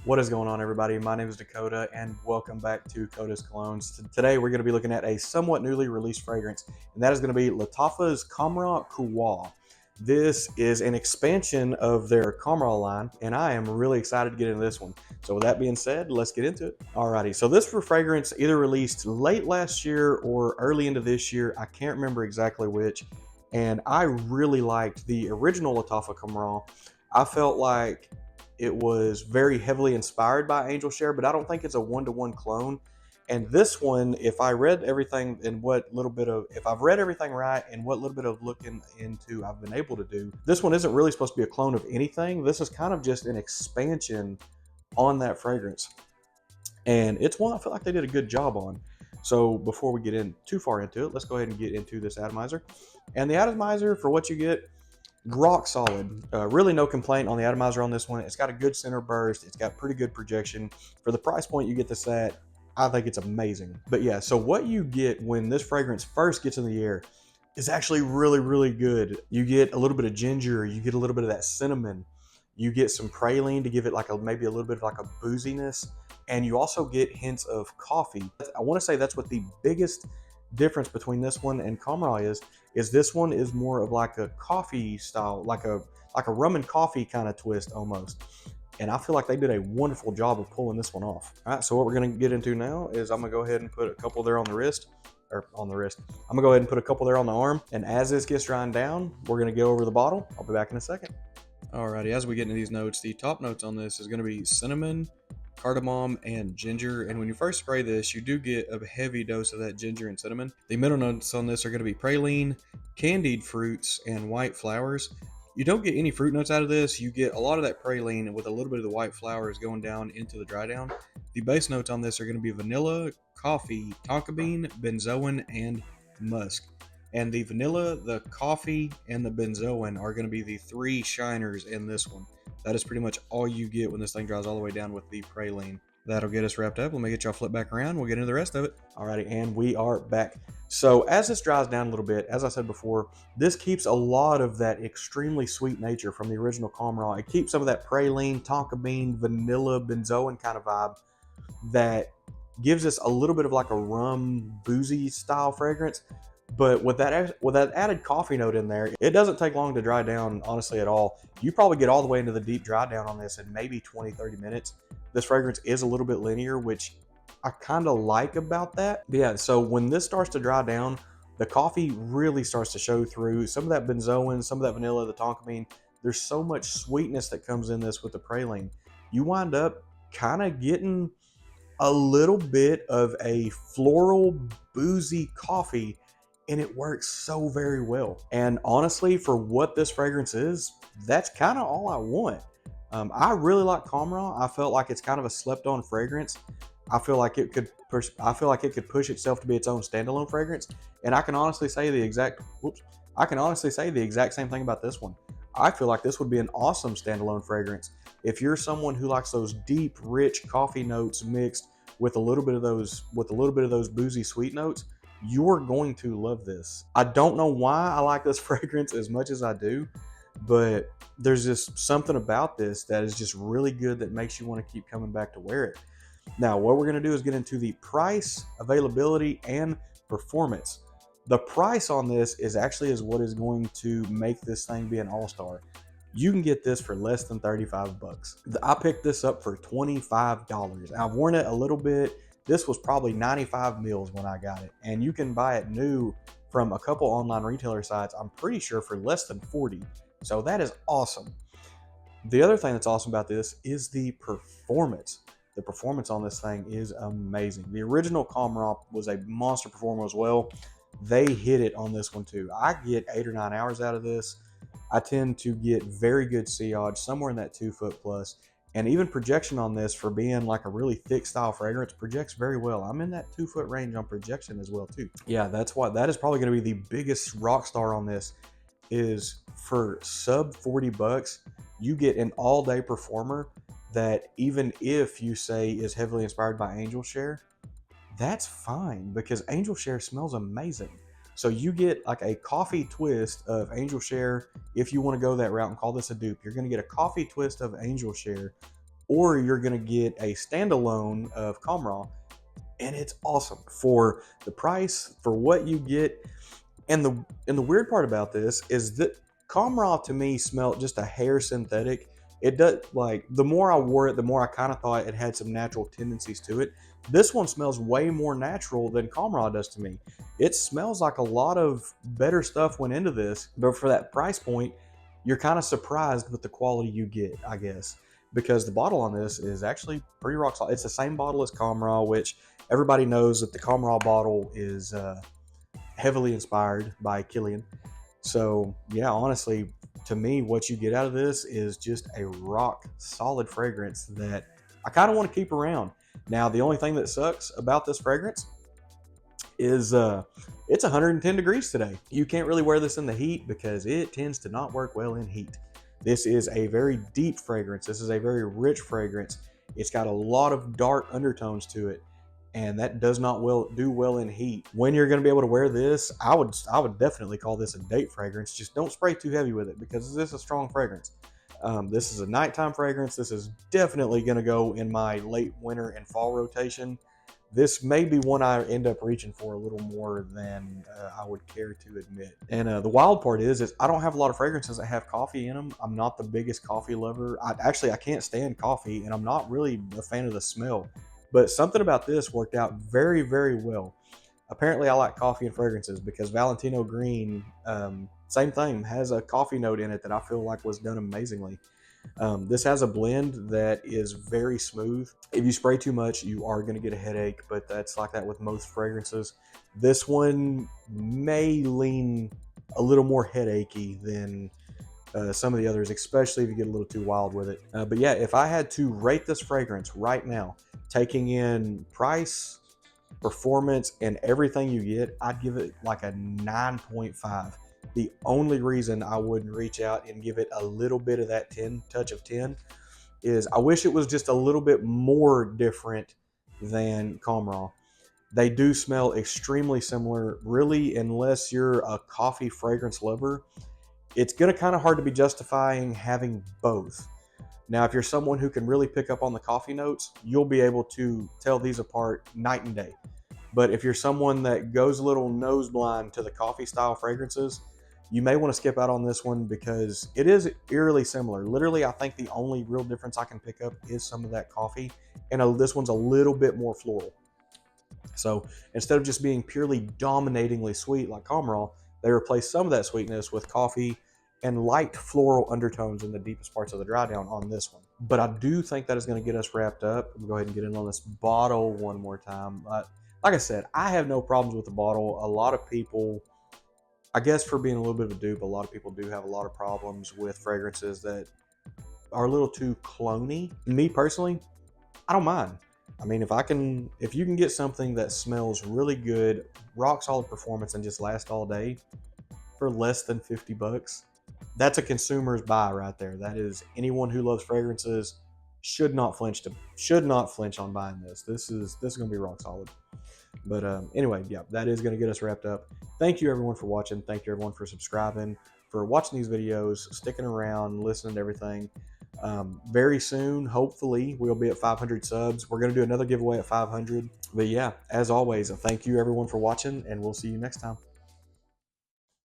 What is going on, everybody? My name is Dakota, and welcome back to Colognes. Today, we're going to be looking at a somewhat newly released fragrance, and that is going to be Lattafa's Qahwa. This is an expansion of their Khamrah line, and I am really excited to get into this one. So, with that being said, let's get into it. Alrighty, so this fragrance either released late last year or early into this year. I can't remember exactly which, and I really liked the original Lattafa Khamrah. I felt like it was very heavily inspired by Angel Share, but I don't think it's a one-to-one clone. And this one, if I've read everything right and what little bit of looking into I've been able to do, this one isn't really supposed to be a clone of anything. This is kind of just an expansion on that fragrance. And it's one I feel like they did a good job on. So before we get in too far into it, let's go ahead and get into this atomizer. And the atomizer, for what you get, rock solid. Really no complaint on the atomizer on this one. It's got a good center burst. It's got pretty good projection. For the price point you get this at, I think it's amazing. But yeah, so what you get when this fragrance first gets in the air is actually really, really good. You get a little bit of ginger. You get a little bit of that cinnamon. You get some praline to give it like maybe a little bit of like a booziness. And you also get hints of coffee. I want to say that's what the biggest difference between this one and Khamrah is this one is more of like a coffee style, like a rum and coffee kind of twist almost. And I feel like they did a wonderful job of pulling this one off. All right, so what we're gonna get into now is I'm gonna go ahead and put a couple there on the wrist, I'm gonna go ahead and put a couple there on the arm. And as this gets drying down, we're gonna go over the bottle. I'll be back in a second. Alrighty, as we get into these notes, the top notes on this is gonna be cinnamon, cardamom, and ginger. And when you first spray this, you do get a heavy dose of that ginger and cinnamon. The middle notes on this are going to be praline, candied fruits, and white flowers. You don't get any fruit notes out of this. You get a lot of that praline with a little bit of the white flowers going down into the dry down. The base notes on this are going to be vanilla, coffee, tonka bean, benzoin, and musk. And the vanilla, the coffee, and the benzoin are going to be the three shiners in this one. That is pretty much all you get when this thing dries all the way down with the praline. That'll get us wrapped up. Let me get y'all flip back around. We'll get into the rest of it. Alrighty, and we are back. So as this dries down a little bit, as I said before, this keeps a lot of that extremely sweet nature from the original Khamrah. It keeps some of that praline, tonka bean, vanilla, benzoin kind of vibe that gives us a little bit of like a rum, boozy style fragrance. But with that added coffee note in there, it doesn't take long to dry down, honestly, at all. You probably get all the way into the deep dry down on this in maybe 20-30 minutes. This fragrance is a little bit linear, which I kind of like about that. But yeah, so when this starts to dry down, the coffee really starts to show through. Some of that benzoin, some of that vanilla, the tonka bean, there's so much sweetness that comes in this with the praline. You wind up kind of getting a little bit of a floral, boozy coffee, and it works so very well. And honestly, for what this fragrance is, that's kind of all I want. I really like Khamrah. I felt like it's kind of a slept-on fragrance. I feel like it could push itself to be its own standalone fragrance. And I can honestly say the exact same thing about this one. I feel like this would be an awesome standalone fragrance. If you're someone who likes those deep, rich coffee notes mixed with a little bit of those boozy sweet notes, you're going to love this. I don't know why I like this fragrance as much as I do, but there's just something about this that is just really good that makes you want to keep coming back to wear it. Now, what we're going to do is get into the price, availability, and performance. The price on this is what is going to make this thing be an all-star. You can get this for less than 35 bucks. I picked this up for $25. I've worn it a little bit. This was probably 95 mils when I got it. And you can buy it new from a couple online retailer sites, I'm pretty sure, for less than 40. So that is awesome. The other thing that's awesome about this is the performance. The performance on this thing is amazing. The original Khamrah was a monster performer as well. They hit it on this one too. I get 8 or 9 hours out of this. I tend to get very good sillage, somewhere in that 2 foot plus. And even projection on this, for being like a really thick style fragrance, projects very well. I'm in that 2 foot range on projection as well too. Yeah, that is probably going to be the biggest rock star on this. Is for sub 40 bucks, you get an all day performer that, even if you say is heavily inspired by Angel Share, that's fine, because Angel Share smells amazing. So you get like a coffee twist of Angel Share. If you want to go that route and call this a dupe, you're going to get a coffee twist of Angel Share or you're going to get a standalone of Khamrah, and it's awesome for the price, for what you get. And the weird part about this is that Khamrah to me smelled just a hair synthetic. It does, like, the more I wore it, the more I kind of thought it had some natural tendencies to it. This one smells way more natural than Khamrah does to me. It smells like a lot of better stuff went into this, but for that price point, you're kind of surprised with the quality you get, I guess, because the bottle on this is actually pretty rock solid. It's the same bottle as Khamrah, which everybody knows that the Khamrah bottle is heavily inspired by Killian. So yeah, honestly, to me, what you get out of this is just a rock solid fragrance that I kind of want to keep around. Now, the only thing that sucks about this fragrance is it's 110 degrees today. You can't really wear this in the heat because it tends to not work well in heat. This is a very deep fragrance. This is a very rich fragrance. It's got a lot of dark undertones to it, and that does not do well in heat. When you're going to be able to wear this, I would definitely call this a date fragrance. Just don't spray too heavy with it because this is a strong fragrance. This is a nighttime fragrance. This is definitely going to go in my late winter and fall rotation. This may be one I end up reaching for a little more than I would care to admit. And the wild part is I don't have a lot of fragrances that have coffee in them. I'm not the biggest coffee lover. I can't stand coffee, and I'm not really a fan of the smell. But something about this worked out very, very well. Apparently, I like coffee and fragrances because Valentino Green, same thing, has a coffee note in it that I feel like was done amazingly. This has a blend that is very smooth. If you spray too much, you are going to get a headache, but that's like that with most fragrances. This one may lean a little more headachy than some of the others, especially if you get a little too wild with it. But yeah, if I had to rate this fragrance right now, taking in price, performance, and everything you get, I'd give it like a 9.5. The only reason I wouldn't reach out and give it a little bit of that 10 touch of 10 is I wish it was just a little bit more different than Khamrah. They do smell extremely similar, really, unless you're a coffee fragrance lover. It's going to kind of hard to be justifying having both. Now, if you're someone who can really pick up on the coffee notes, you'll be able to tell these apart night and day. But if you're someone that goes a little nose blind to the coffee style fragrances, you may want to skip out on this one because it is eerily similar. Literally, I think the only real difference I can pick up is some of that coffee, and this one's a little bit more floral. So instead of just being purely dominatingly sweet like Khamrah, they replace some of that sweetness with coffee and light floral undertones in the deepest parts of the dry down on this one. But I do think that is going to get us wrapped up. We'll go ahead and get in on this bottle one more time. Like I said, I have no problems with the bottle. A lot of people, I guess for being a little bit of a dupe, a lot of people do have a lot of problems with fragrances that are a little too cloney. Me personally, I don't mind. I mean, if you can get something that smells really good, rock solid performance, and just last all day for less than $50, that's a consumer's buy right there. That is, anyone who loves fragrances should not flinch on buying this. This is going to be rock solid. But anyway, yeah, that is going to get us wrapped up. Thank you everyone for watching. Thank you everyone for subscribing, for watching these videos, sticking around, listening to everything. Very soon, hopefully, we'll be at 500 subs. We're going to do another giveaway at 500. But yeah, as always, thank you everyone for watching, and we'll see you next time.